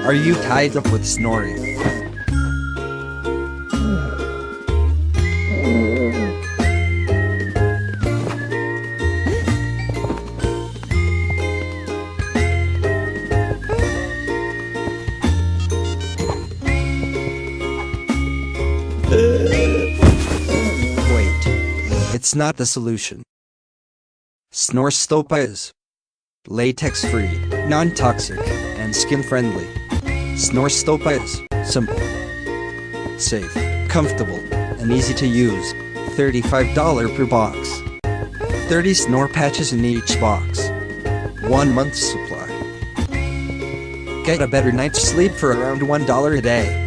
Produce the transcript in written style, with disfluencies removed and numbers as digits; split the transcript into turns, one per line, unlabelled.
Are you tied up with snoring? Wait, it's not the solution. Snore StoppaA is latex-free, non-toxic, and skin-friendly. Snore StoppaA is simple, safe, comfortable, and easy to use. $35 per box. 30 snore patches in each box. 1 month's supply. Get a better night's sleep for around $1 a day.